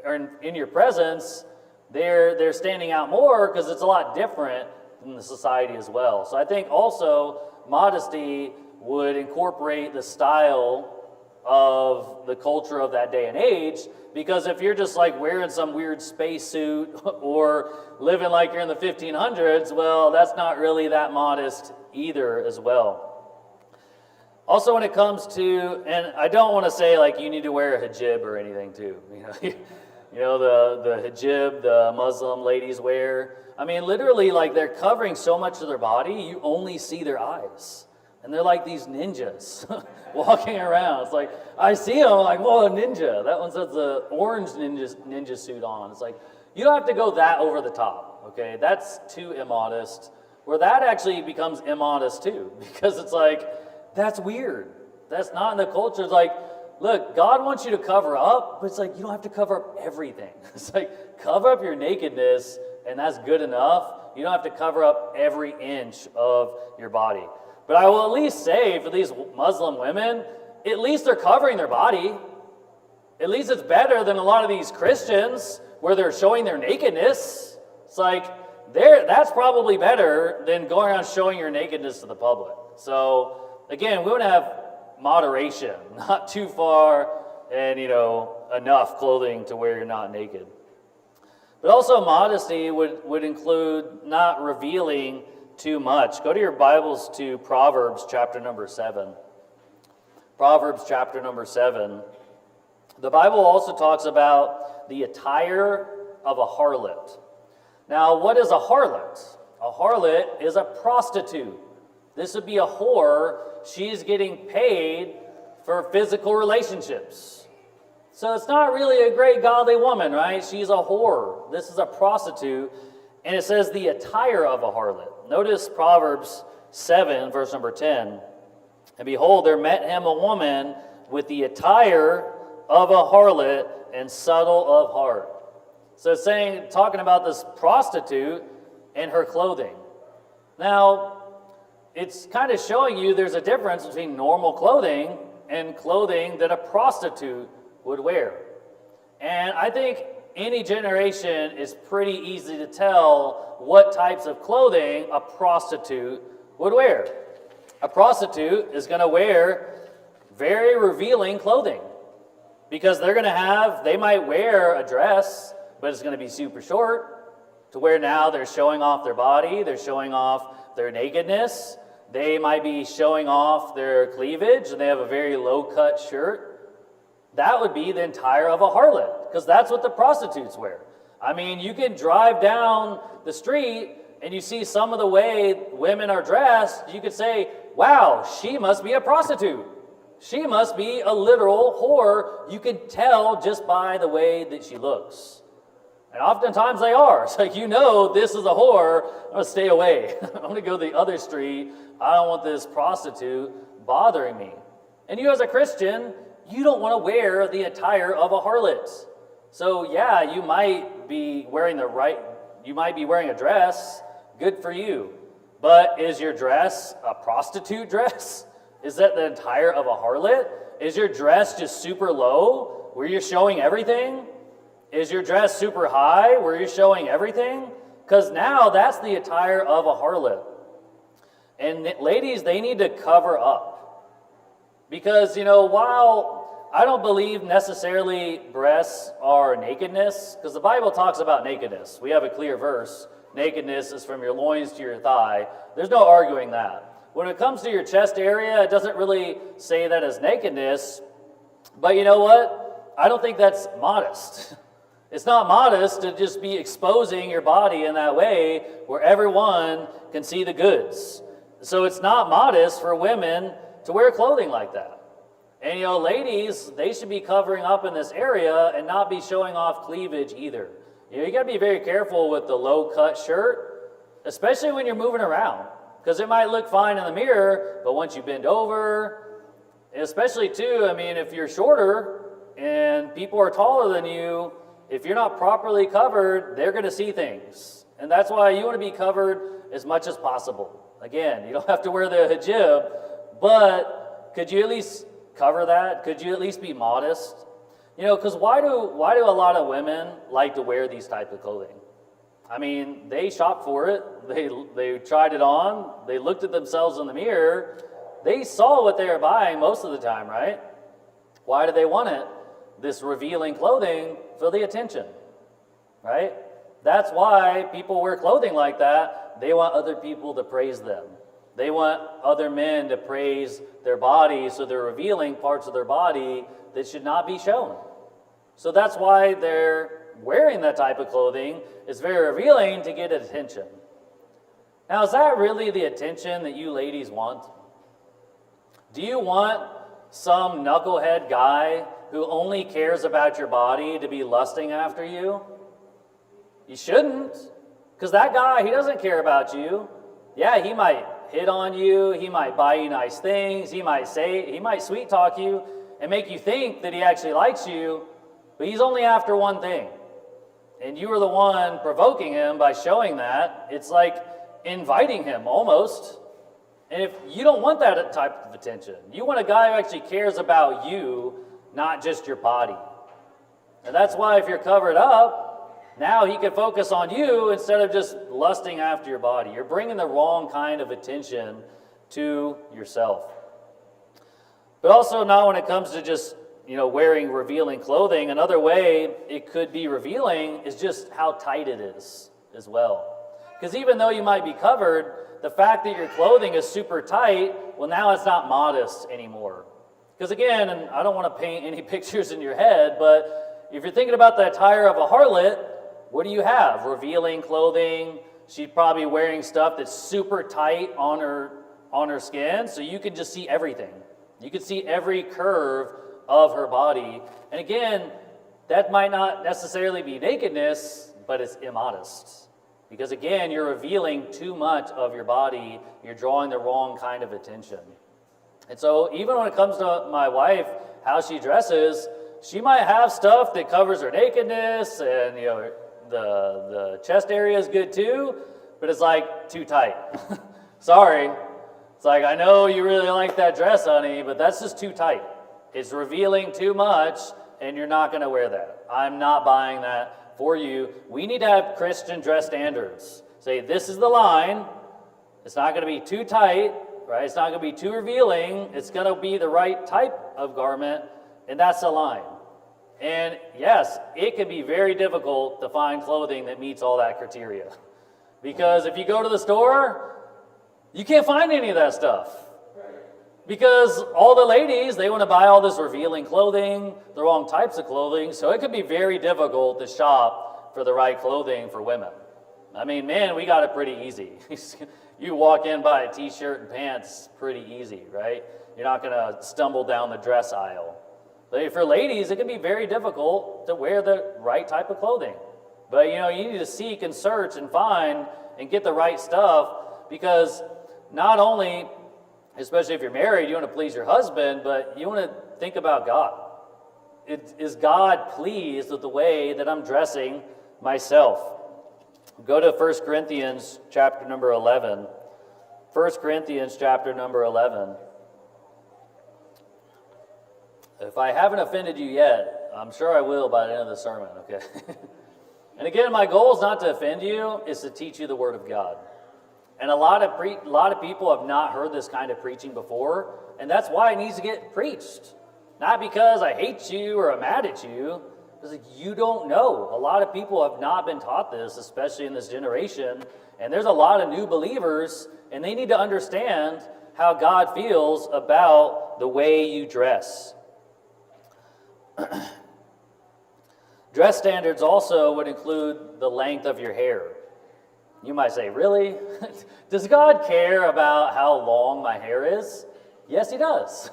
are in your presence, they're standing out more because it's a lot different than the society as well. So I think also modesty would incorporate the style of the culture of that day and age, because if you're just like wearing some weird spacesuit or living like you're in the 1500s, well, that's not really that modest either as well. Also, when it comes to, and I don't want to say like you need to wear a hijab or anything too, the hijab the Muslim ladies wear. I mean, literally, like they're covering so much of their body, you only see their eyes. And they're like these ninjas walking around. It's like, I see them, I'm like, whoa, a ninja. That one says the orange ninja suit on. It's like, you don't have to go that over the top, okay? That's too immodest. Where that actually becomes immodest too, because it's like, that's weird. That's not in the culture. It's like, look, God wants you to cover up, but it's like, you don't have to cover up everything. It's like, cover up your nakedness, and that's good enough. You don't have to cover up every inch of your body. But I will at least say, for these Muslim women, at least they're covering their body. At least it's better than a lot of these Christians where they're showing their nakedness. It's like, that's probably better than going around showing your nakedness to the public. So, again, we want to have moderation, not too far and, enough clothing to where you're not naked. But also modesty would include not revealing too much. Go to your Bibles to Proverbs chapter number 7. Proverbs chapter number 7. The Bible also talks about the attire of a harlot. Now, what is a harlot? A harlot is a prostitute. This would be a whore. She's getting paid for physical relationships. So it's not really a great godly woman, right? She's a whore. This is a prostitute. And it says the attire of a harlot. Notice Proverbs 7, verse number 10. And behold, there met him a woman with the attire of a harlot and subtle of heart. So it's saying, talking about this prostitute and her clothing. Now, it's kind of showing you there's a difference between normal clothing and clothing that a prostitute would wear. And I think any generation is pretty easy to tell what types of clothing a prostitute would wear. A prostitute is going to wear very revealing clothing because they might wear a dress, but it's going to be super short to where now they're showing off their body, they're showing off their nakedness, they might be showing off their cleavage, and they have a very low-cut shirt. That would be the attire of a harlot, because that's what the prostitutes wear. I mean, you can drive down the street and you see some of the way women are dressed, you could say, wow, she must be a prostitute. She must be a literal whore. You can tell just by the way that she looks. And oftentimes they are. It's like, this is a whore. I'm going to stay away. I'm going to go the other street. I don't want this prostitute bothering me. And you as a Christian, you don't want to wear the attire of a harlot. So yeah, you might be wearing a dress. Good for you. But is your dress a prostitute dress? Is that the attire of a harlot? Is your dress just super low where you're showing everything? Is your dress super high where you're showing everything? Because now that's the attire of a harlot. And ladies, they need to cover up. Because, while I don't believe necessarily breasts are nakedness, because the Bible talks about nakedness. We have a clear verse. Nakedness is from your loins to your thigh. There's no arguing that. When it comes to your chest area, it doesn't really say that as nakedness. But you know what? I don't think that's modest. It's not modest to just be exposing your body in that way where everyone can see the goods. So it's not modest for women to wear clothing like that. And ladies, they should be covering up in this area and not be showing off cleavage either. You got to be very careful with the low-cut shirt, especially when you're moving around, because it might look fine in the mirror, but once you bend over, especially too, if you're shorter and people are taller than you, if you're not properly covered, they're going to see things. And that's why you want to be covered as much as possible. Again, you don't have to wear the hijab, but could you at least cover that? Could you at least be modest? Because why do a lot of women like to wear these type of clothing? They shopped for it. They tried it on. They looked at themselves in the mirror. They saw what they were buying most of the time, right? Why do they want it? This revealing clothing for the attention, right? That's why people wear clothing like that. They want other people to praise them. They want other men to praise their body, so they're revealing parts of their body that should not be shown. So that's why they're wearing that type of clothing. It's very revealing to get attention. Now, is that really the attention that you ladies want? Do you want some knucklehead guy who only cares about your body to be lusting after you? You shouldn't, because that guy, he doesn't care about you. Yeah, he might hit on you, he might buy you nice things, he might sweet talk you and make you think that he actually likes you, but he's only after one thing. And you are the one provoking him by showing that. It's like inviting him almost. And if you don't want that type of attention, you want a guy who actually cares about you, not just your body. And that's why if you're covered up, now he can focus on you instead of just lusting after your body. You're bringing the wrong kind of attention to yourself. But also now when it comes to just, wearing revealing clothing, another way it could be revealing is just how tight it is as well. Because even though you might be covered, the fact that your clothing is super tight, well, now it's not modest anymore. Because again, and I don't want to paint any pictures in your head, but if you're thinking about the attire of a harlot, what do you have? Revealing clothing. She's probably wearing stuff that's super tight on her skin, so you can just see everything. You can see every curve of her body. And again, that might not necessarily be nakedness, but it's immodest. Because again, you're revealing too much of your body. You're drawing the wrong kind of attention. And so even when it comes to my wife, how she dresses, she might have stuff that covers her nakedness, and the chest area is good too, but it's like too tight. Sorry. It's like, I know you really like that dress, honey, but that's just too tight. It's revealing too much, and you're not going to wear that. I'm not buying that for you. We need to have Christian dress standards. Say, this is the line. It's not going to be too tight, right? It's not going to be too revealing. It's going to be the right type of garment, and that's the line. And yes, it can be very difficult to find clothing that meets all that criteria. Because if you go to the store, you can't find any of that stuff. Because all the ladies, they want to buy all this revealing clothing, the wrong types of clothing, so it could be very difficult to shop for the right clothing for women. I mean, man, we got it pretty easy. You walk in, buy a t-shirt and pants, pretty easy, right? You're not going to stumble down the dress aisle. But for ladies, it can be very difficult to wear the right type of clothing. But, you need to seek and search and find and get the right stuff, because not only, especially if you're married, you want to please your husband, but you want to think about God. Is God pleased with the way that I'm dressing myself? Go to 1 Corinthians chapter number 11. 1 Corinthians chapter number 11. If I haven't offended you yet, I'm sure I will by the end of the sermon, okay? And again, my goal is not to offend you, it's to teach you the Word of God. And a lot of people have not heard this kind of preaching before, and that's why it needs to get preached. Not because I hate you or I'm mad at you, because you don't know. A lot of people have not been taught this, especially in this generation, and there's a lot of new believers, and they need to understand how God feels about the way you dress. Dress standards also would include the length of your hair. You might say, really? Does God care about how long my hair is? Yes, he does.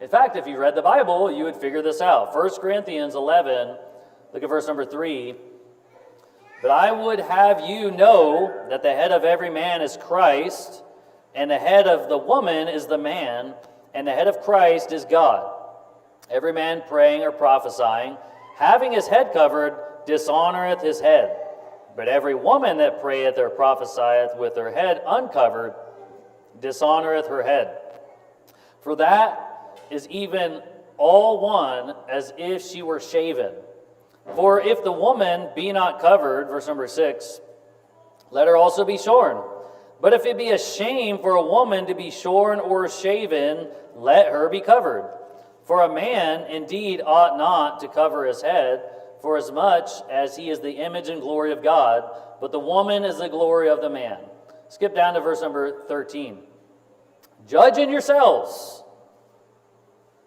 In fact, if you read the Bible, you would figure this out. 1 Corinthians 11, look at verse number 3. But I would have you know that the head of every man is Christ, and the head of the woman is the man, and the head of Christ is God. Every man praying or prophesying, having his head covered, dishonoreth his head. But every woman that prayeth or prophesieth with her head uncovered, dishonoreth her head. For that is even all one as if she were shaven. For if the woman be not covered, verse number 6, let her also be shorn. But if it be a shame for a woman to be shorn or shaven, let her be covered. For a man indeed ought not to cover his head, for as much as he is the image and glory of God, but the woman is the glory of the man. Skip down to verse number 13. Judge in yourselves.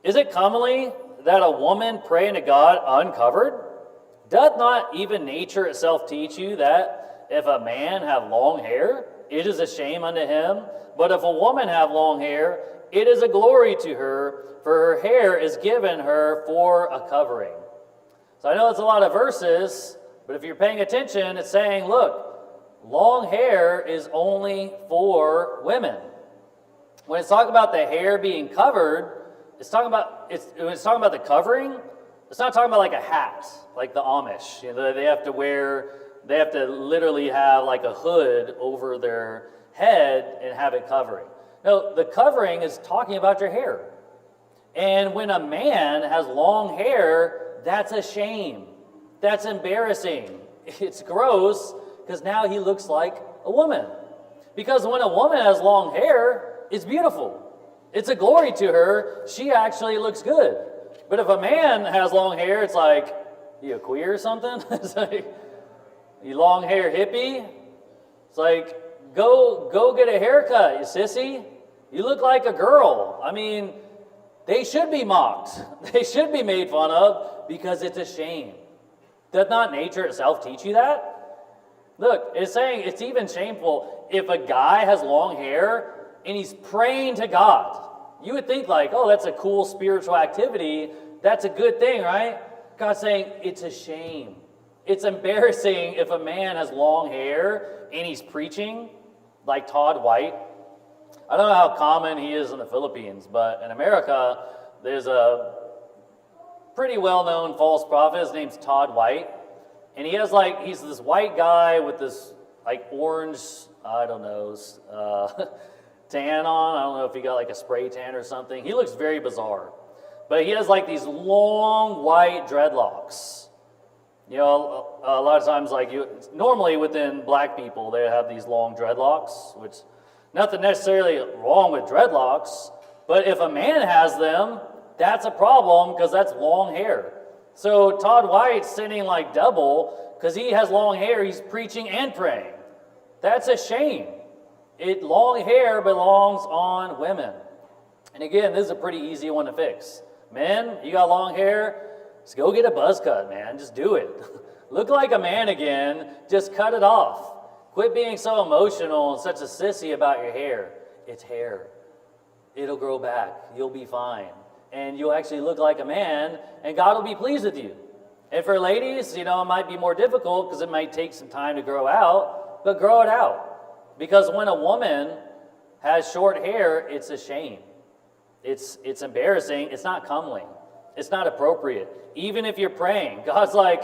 Is it commonly that a woman pray unto God uncovered? Doth not even nature itself teach you that if a man have long hair, it is a shame unto him? But if a woman have long hair, it is a glory to her, for her hair is given her for a covering. So I know it's a lot of verses, but if you're paying attention, it's saying, look, long hair is only for women. When it's talking about the hair being covered, when it's talking about the covering, it's not talking about like a hat, like the Amish. They have to literally have like a hood over their head and have it covering. No, the covering is talking about your hair. And when a man has long hair, that's a shame. That's embarrassing. It's gross because now he looks like a woman. Because when a woman has long hair, it's beautiful. It's a glory to her. She actually looks good. But if a man has long hair, it's like, you a queer or something? It's like, you long hair hippie? It's like, go get a haircut, you sissy. You look like a girl. I mean, they should be mocked. They should be made fun of because it's a shame. Does not nature itself teach you that? Look, it's saying it's even shameful if a guy has long hair and he's praying to God. You would think like, oh, that's a cool spiritual activity. That's a good thing, right? God's saying it's a shame. It's embarrassing if a man has long hair and he's preaching, like Todd White. I don't know how common he is in the Philippines, but in America, there's a pretty well-known false prophet. His name's Todd White. And he's this white guy with this like orange, I don't know, tan on. I don't know if he got like a spray tan or something. He looks very bizarre. But he has like these long white dreadlocks. You know, a lot of times normally within black people, they have these long dreadlocks, which nothing necessarily wrong with dreadlocks, but if a man has them, that's a problem because that's long hair. So Todd White's sinning like double because he has long hair, he's preaching and praying. That's a shame. Long hair belongs on women. And again, this is a pretty easy one to fix. Men, you got long hair, just go get a buzz cut, man. Just do it. Look like a man again. Just cut it off. Quit being so emotional and such a sissy about your hair. It's hair. It'll grow back. You'll be fine. And you'll actually look like a man, and God will be pleased with you. And for ladies, it might be more difficult because it might take some time to grow out, but grow it out. Because when a woman has short hair, it's a shame. It's embarrassing. It's not comely. It's not appropriate. Even if you're praying, God's like,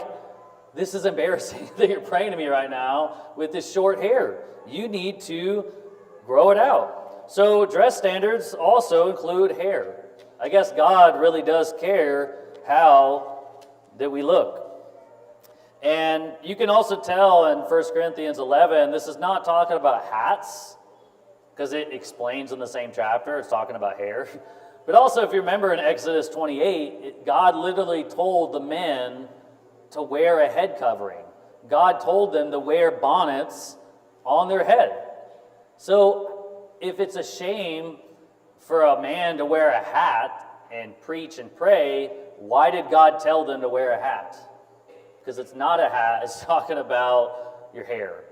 this is embarrassing that you're praying to me right now with this short hair. You need to grow it out. So dress standards also include hair. I guess God really does care how that we look. And you can also tell in 1 Corinthians 11, this is not talking about hats, because it explains in the same chapter, it's talking about hair. But also, if you remember in Exodus 28, God literally told the men to wear a head covering. God told them to wear bonnets on their head. So if it's a shame for a man to wear a hat and preach and pray, why did God tell them to wear a hat? Because it's not a hat, it's talking about your hair.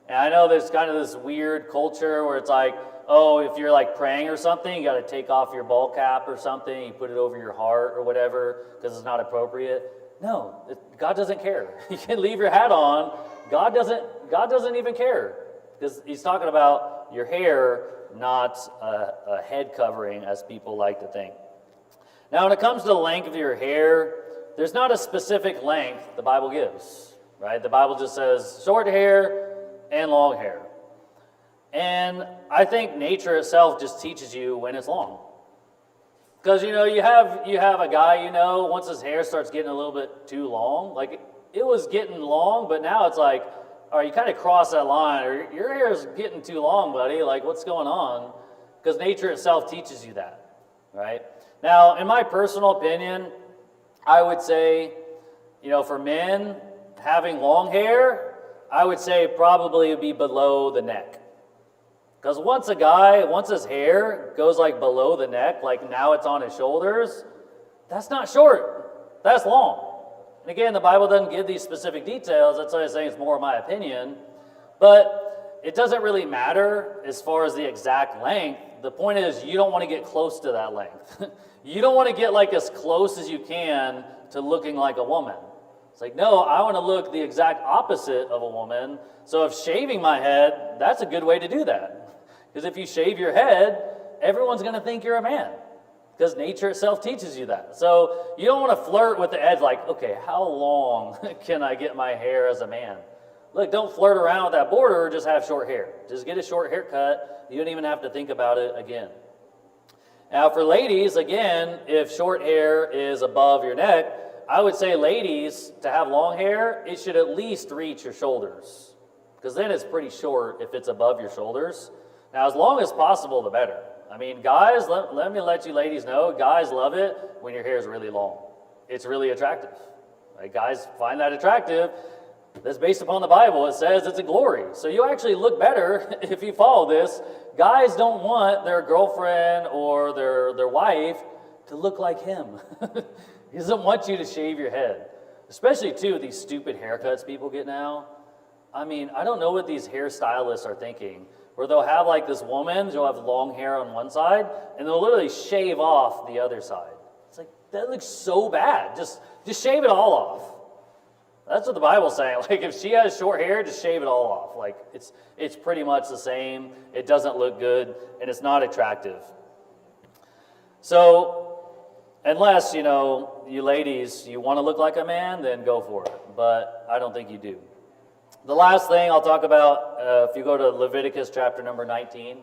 And I know there's kind of this weird culture where it's like, oh, if you're like praying or something, you got to take off your ball cap or something, you put it over your heart or whatever because it's not appropriate. No, God doesn't care. You can leave your hat on. God doesn't even care because he's talking about your hair, not a head covering as people like to think. Now, when it comes to the length of your hair, there's not a specific length the Bible gives, right? The Bible just says short hair and long hair. And I think nature itself just teaches you when it's long. Because, you have a guy, once his hair starts getting a little bit too long, like it was getting long, but now it's like, all right, you kind of cross that line, or your hair is getting too long, buddy, like what's going on? Because nature itself teaches you that, right? Now, in my personal opinion, I would say, for men having long hair, I would say probably it would be below the neck. Because once his hair goes like below the neck, like now it's on his shoulders, that's not short, that's long. And again, the Bible doesn't give these specific details, that's why I'm saying it's more of my opinion. But it doesn't really matter as far as the exact length. The point is you don't want to get close to that length. You don't want to get like as close as you can to looking like a woman. It's like, no, I want to look the exact opposite of a woman. So if shaving my head, that's a good way to do that. Because if you shave your head, everyone's going to think you're a man. Because nature itself teaches you that. So you don't want to flirt with the edge like, okay, how long can I get my hair as a man? Look, don't flirt around with that border, just have short hair. Just get a short haircut. You don't even have to think about it again. Now for ladies, again, if short hair is above your neck, I would say ladies, to have long hair, it should at least reach your shoulders. Because then it's pretty short if it's above your shoulders. Now, as long as possible, the better. I mean, guys, let me let you ladies know, guys love it when your hair is really long. It's really attractive. Right? Guys find that attractive. That's based upon the Bible. It says it's a glory. So you actually look better if you follow this. Guys don't want their girlfriend or their wife to look like him. He doesn't want you to shave your head. Especially, too, these stupid haircuts people get now. I mean, I don't know what these hairstylists are thinking. Where they'll have like this woman, she'll have long hair on one side, and they'll literally shave off the other side. It's like, that looks so bad. Just shave it all off. That's what the Bible's saying. Like, if she has short hair, just shave it all off. Like, it's pretty much the same. It doesn't look good, and it's not attractive. So, unless, you ladies, you want to look like a man, then go for it. But I don't think you do. The last thing I'll talk about, if you go to Leviticus chapter number 19.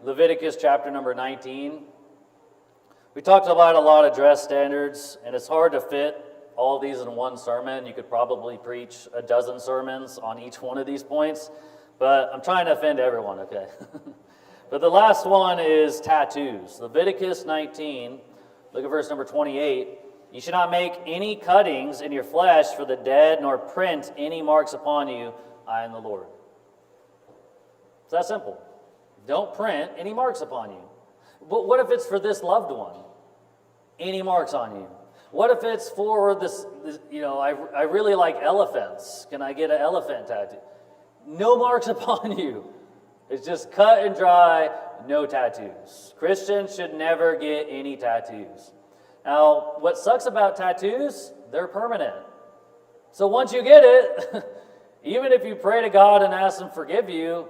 Leviticus chapter number 19. We talked about a lot of dress standards, and it's hard to fit all these in one sermon. You could probably preach a dozen sermons on each one of these points, but I'm trying to offend everyone, okay? But the last one is tattoos. Leviticus 19, look at verse number 28. You should not make any cuttings in your flesh for the dead, nor print any marks upon you. I am the Lord. It's that simple. Don't print any marks upon you. But what if it's for this loved one? Any marks on you? What if it's for this I really like elephants. Can I get an elephant tattoo? No marks upon you. It's just cut and dry, no tattoos. Christians should never get any tattoos. Now, what sucks about tattoos, they're permanent. So once you get it, even if you pray to God and ask Him to forgive you,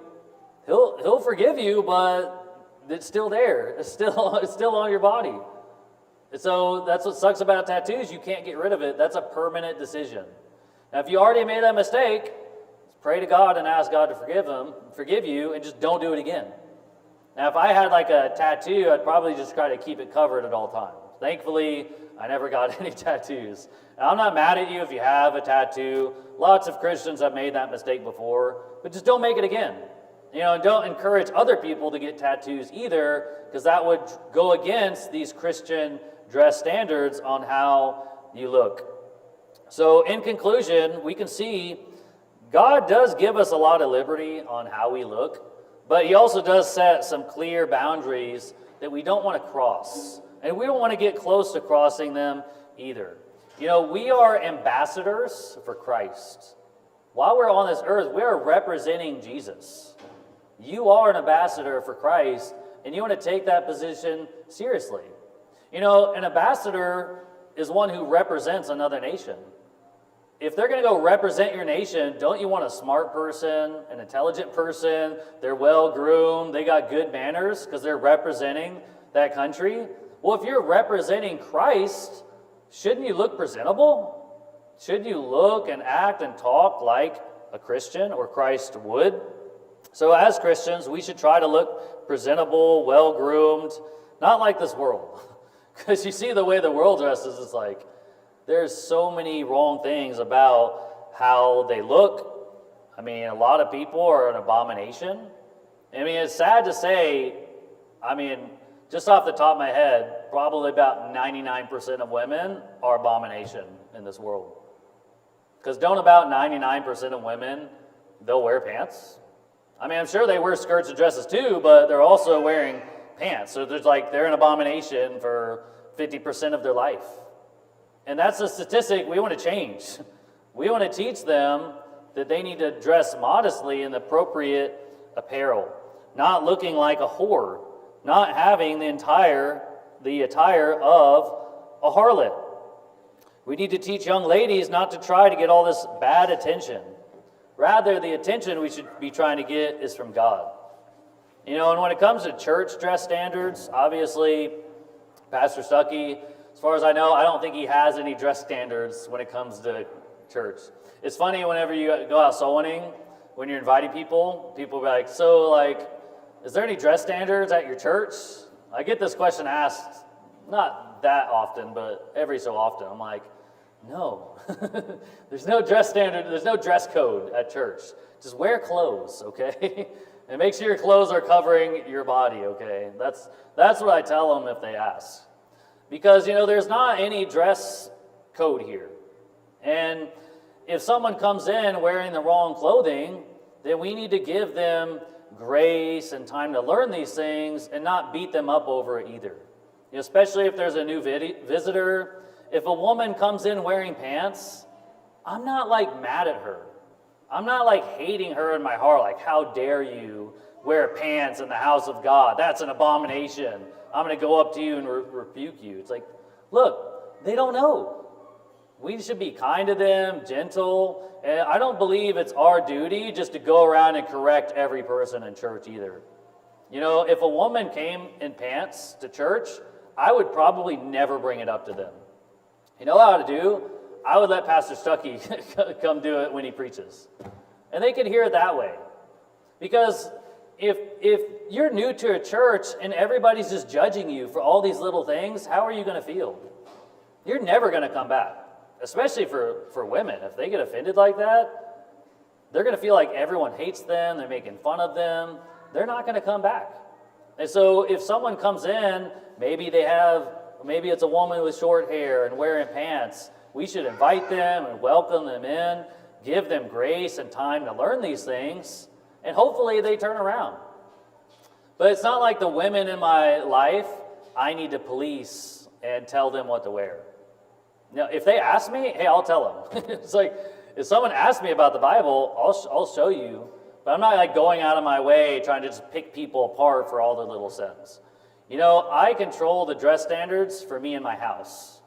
He'll forgive you, but it's still there. It's still on your body. And so that's what sucks about tattoos. You can't get rid of it. That's a permanent decision. Now, if you already made that mistake, pray to God and ask God to forgive you, and just don't do it again. Now, if I had like a tattoo, I'd probably just try to keep it covered at all times. Thankfully, I never got any tattoos. Now, I'm not mad at you if you have a tattoo. Lots of Christians have made that mistake before, but just don't make it again. And don't encourage other people to get tattoos either, because that would go against these Christian dress standards on how you look. So in conclusion, we can see God does give us a lot of liberty on how we look, but He also does set some clear boundaries that we don't want to cross. And we don't want to get close to crossing them either. We are ambassadors for Christ. While we're on this earth, we are representing Jesus. You are an ambassador for Christ, and you want to take that position seriously. An ambassador is one who represents another nation. If they're going to go represent your nation, don't you want a smart person, an intelligent person? They're well-groomed, they got good manners because they're representing that country. Well, if you're representing Christ, shouldn't you look presentable? Shouldn't you look and act and talk like a Christian or Christ would? So as Christians, we should try to look presentable, well-groomed, not like this world. Because you see the way the world dresses, it's like, there's so many wrong things about how they look. A lot of people are an abomination. It's sad to say, just off the top of my head, probably about 99% of women are abomination in this world. Because don't about 99% of women, they'll wear pants? I'm sure they wear skirts and dresses too, but they're also wearing pants. So they're an abomination for 50% of their life. And that's a statistic we want to change. We want to teach them that they need to dress modestly in the appropriate apparel, not looking like a whore, not having the attire of a harlot. We need to teach young ladies not to try to get all this bad attention. Rather, the attention we should be trying to get is from God. And when it comes to church dress standards, obviously, Pastor Stuckey, as far as I know, I don't think he has any dress standards when it comes to church. It's funny whenever you go out soul winning, when you're inviting people will be like, is there any dress standards at your church? I get this question asked, not that often, but every so often. I'm like, no, there's no dress standard, there's no dress code at church. Just wear clothes, okay? And make sure your clothes are covering your body, okay? That's what I tell them if they ask. Because, there's not any dress code here. And if someone comes in wearing the wrong clothing, then we need to give them grace and time to learn these things and not beat them up over it either. Especially if there's a new visitor. If a woman comes in wearing pants, I'm not mad at her. I'm not hating her in my heart, how dare you wear pants in the house of God? That's an abomination. I'm going to go up to you and rebuke you. It's look, they don't know. We should be kind to them, gentle. And I don't believe it's our duty just to go around and correct every person in church either. You know, if a woman came in pants to church, I would probably never bring it up to them. You know how to do? I would let Pastor Stuckey come do it when he preaches. And they could hear it that way. Because if you're new to a church and everybody's just judging you for all these little things, how are you going to feel? You're never going to come back. Especially for women. If they get offended like that, they're going to feel like everyone hates them, they're making fun of them. They're not going to come back. And so if someone comes in, maybe it's a woman with short hair and wearing pants, we should invite them and welcome them in, give them grace and time to learn these things, and hopefully they turn around. But it's not like the women in my life I need to police and tell them what to wear. Now, if they ask me, hey, I'll tell them. It's like, if someone asks me about the Bible, I'll show you. But I'm not like going out of my way trying to just pick people apart for all their little sins. You know, I control the dress standards for me and my house.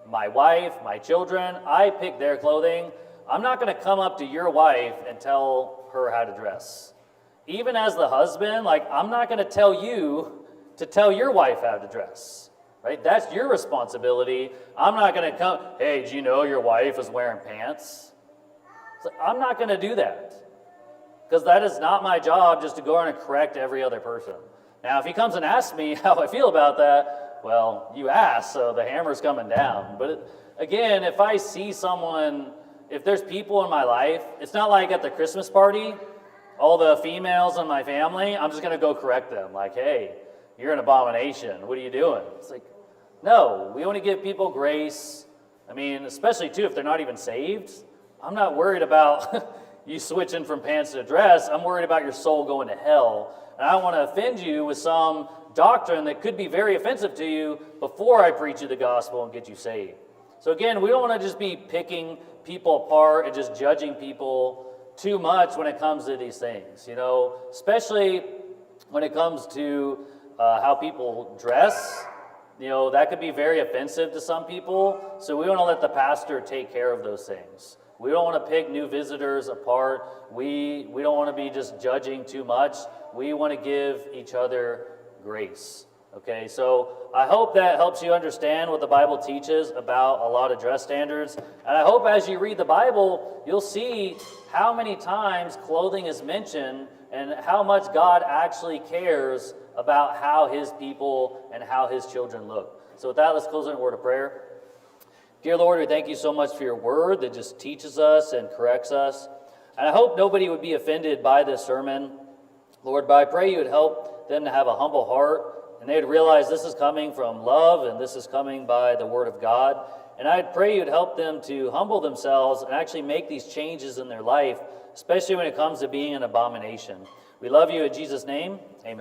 My wife, my children, I pick their clothing. I'm not going to come up to your wife and tell her how to dress. Even as the husband, like, I'm not going to tell you to tell your wife how to dress. Right? That's your responsibility. I'm not going to come, hey, do you know your wife is wearing pants? Like, I'm not going to do that. Because that is not my job, just to go around and correct every other person. Now, if he comes and asks me how I feel about that, well, you asked, so the hammer's coming down. But again, if I see someone, if there's people in my life, it's not like at the Christmas party, all the females in my family, I'm just going to go correct them. Like, hey, you're an abomination. What are you doing? It's like, no, we want to give people grace. I mean, especially too, if they're not even saved. I'm not worried about you switching from pants to dress. I'm worried about your soul going to hell. And I don't want to offend you with some doctrine that could be very offensive to you before I preach you the gospel and get you saved. So again, we don't want to just be picking people apart and just judging people too much when it comes to these things. You know, especially when it comes to how people dress. You know, that could be very offensive to some people. So we want to let the pastor take care of those things. We don't want to pick new visitors apart. We don't want to be just judging too much. We want to give each other grace. Okay, so I hope that helps you understand what the Bible teaches about a lot of dress standards. And I hope as you read the Bible, you'll see how many times clothing is mentioned and how much God actually cares about how his people and how his children look. So with that, let's close in a word of prayer. Dear Lord, we thank you so much for your word that just teaches us and corrects us. And I hope nobody would be offended by this sermon. Lord, but I pray you would help them to have a humble heart and they'd realize this is coming from love and this is coming by the word of God. And I'd pray you'd help them to humble themselves and actually make these changes in their life, especially when it comes to being an abomination. We love you in Jesus' name. Amen.